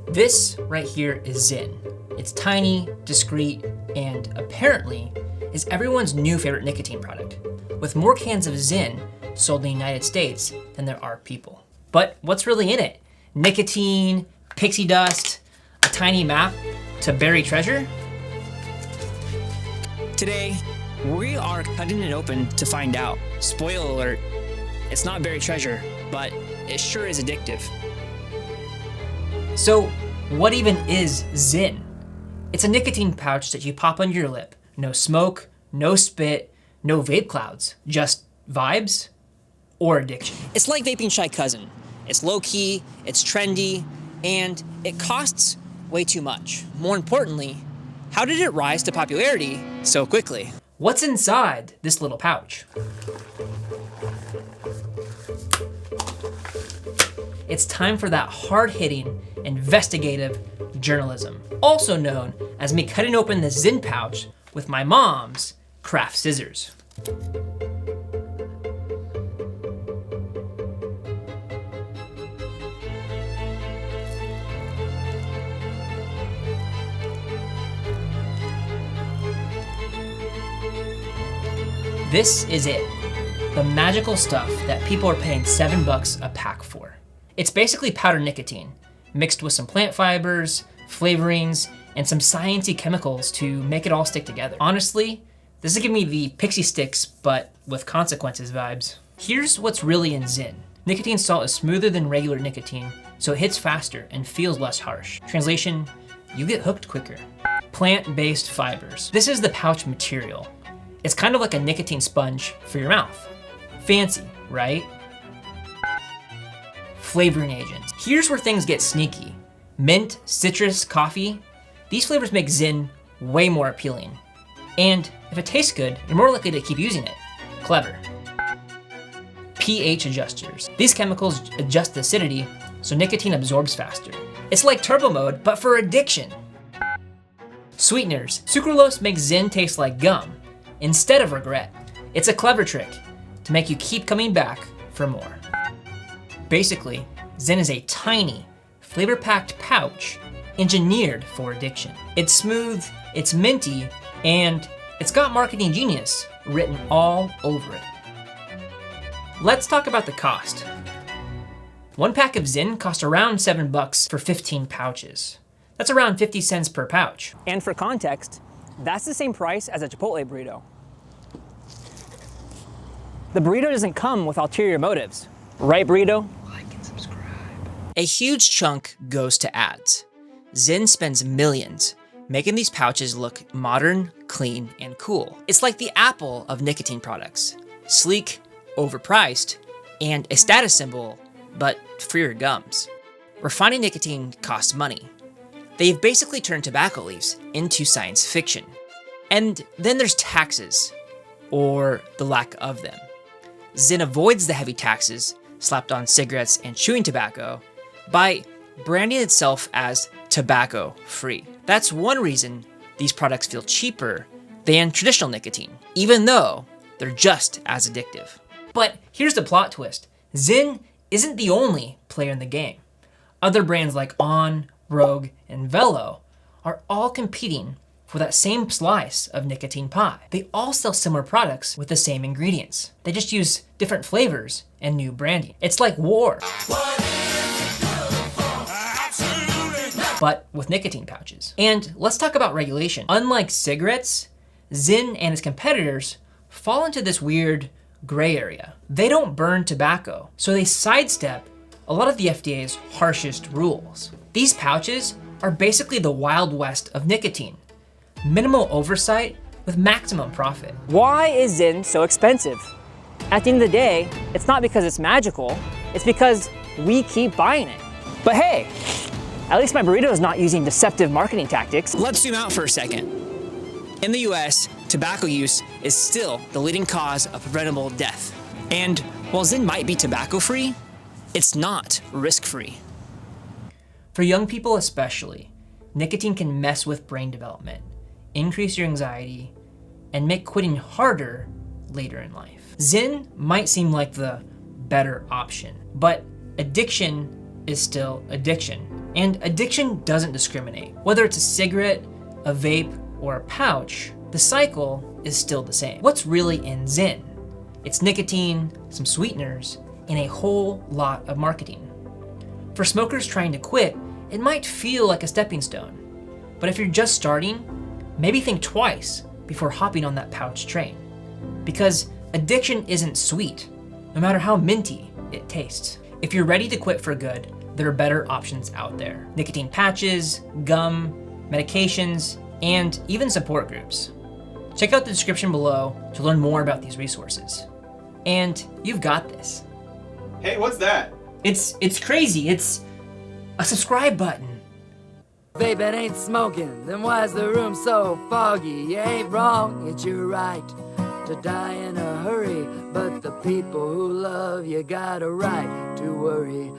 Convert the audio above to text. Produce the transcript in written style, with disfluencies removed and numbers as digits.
This right here is Zyn. It's tiny, discreet, and apparently is everyone's new favorite nicotine product, with more cans of Zyn sold in the United States than there are people. But what's really in it? Nicotine, pixie dust, a tiny map to buried treasure? Today, we are cutting it open to find out. Spoiler alert, it's not buried treasure, but it sure is addictive. So, what even is Zyn? It's a nicotine pouch that you pop under your lip. No smoke, no spit, no vape clouds. Just vibes or addiction. It's like vaping's shy cousin. It's low-key, it's trendy, and it costs way too much. More importantly, how did it rise to popularity so quickly? What's inside this little pouch? It's time for that hard-hitting, investigative journalism, also known as me cutting open the Zyn pouch with my mom's craft scissors. This is it, the magical stuff that people are paying $7 a pack for. It's basically powdered nicotine, mixed with some plant fibers, flavorings, and some sciencey chemicals to make it all stick together. Honestly, this is giving me the Pixie Sticks, but with consequences vibes. Here's what's really in Zyn. Nicotine salt is smoother than regular nicotine, so it hits faster and feels less harsh. Translation, you get hooked quicker. Plant-based fibers. This is the pouch material. It's kind of like a nicotine sponge for your mouth. Fancy, right? Flavoring agents. Here's where things get sneaky. Mint, citrus, coffee. These flavors make Zyn way more appealing. And if it tastes good, you're more likely to keep using it. Clever. pH adjusters. These chemicals adjust the acidity so nicotine absorbs faster. It's like turbo mode, but for addiction. Sweeteners. Sucralose makes Zyn taste like gum instead of regret. It's a clever trick to make you keep coming back for more. Basically, Zyn is a tiny, flavor-packed pouch engineered for addiction. It's smooth, it's minty, and it's got marketing genius written all over it. Let's talk about the cost. One pack of Zyn costs around $7 for 15 pouches. That's around 50 cents per pouch. And for context, that's the same price as a Chipotle burrito. The burrito doesn't come with ulterior motives. Right, burrito? A huge chunk goes to ads. Zyn spends millions making these pouches look modern, clean, and cool. It's like the Apple of nicotine products. Sleek, overpriced, and a status symbol, but for your gums. Refining nicotine costs money. They've basically turned tobacco leaves into science fiction. And then there's taxes, or the lack of them. Zyn avoids the heavy taxes slapped on cigarettes and chewing tobacco by branding itself as tobacco-free. That's one reason these products feel cheaper than traditional nicotine, even though they're just as addictive. But here's the plot twist. Zyn isn't the only player in the game. Other brands like On, Rogue, and Velo are all competing for that same slice of nicotine pie. They all sell similar products with the same ingredients. They just use different flavors and new branding. It's like war, but with nicotine pouches. And let's talk about regulation. Unlike cigarettes, Zyn and its competitors fall into this weird gray area. They don't burn tobacco, so they sidestep a lot of the FDA's harshest rules. These pouches are basically the Wild West of nicotine. Minimal oversight with maximum profit. Why is Zyn so expensive? At the end of the day, it's not because it's magical, it's because we keep buying it. But hey, at least my burrito is not using deceptive marketing tactics. Let's zoom out for a second. In the US, tobacco use is still the leading cause of preventable death. And while Zyn might be tobacco-free, it's not risk-free. For young people especially, nicotine can mess with brain development, increase your anxiety, and make quitting harder later in life. Zyn might seem like the better option, but addiction is still addiction. And addiction doesn't discriminate. Whether it's a cigarette, a vape, or a pouch, the cycle is still the same. What's really in Zyn? It's nicotine, some sweeteners, and a whole lot of marketing. For smokers trying to quit, it might feel like a stepping stone. But if you're just starting, maybe think twice before hopping on that pouch train. Because addiction isn't sweet, no matter how minty it tastes. If you're ready to quit for good, there are better options out there. Nicotine patches, gum, medications, and even support groups. Check out the description below to learn more about these resources. And you've got this. Hey, what's that? It's crazy. It's a subscribe button. Vaping ain't smoking, then why's the room so foggy? You ain't wrong, it's your right to die in a hurry, but the people who love you got a right to worry.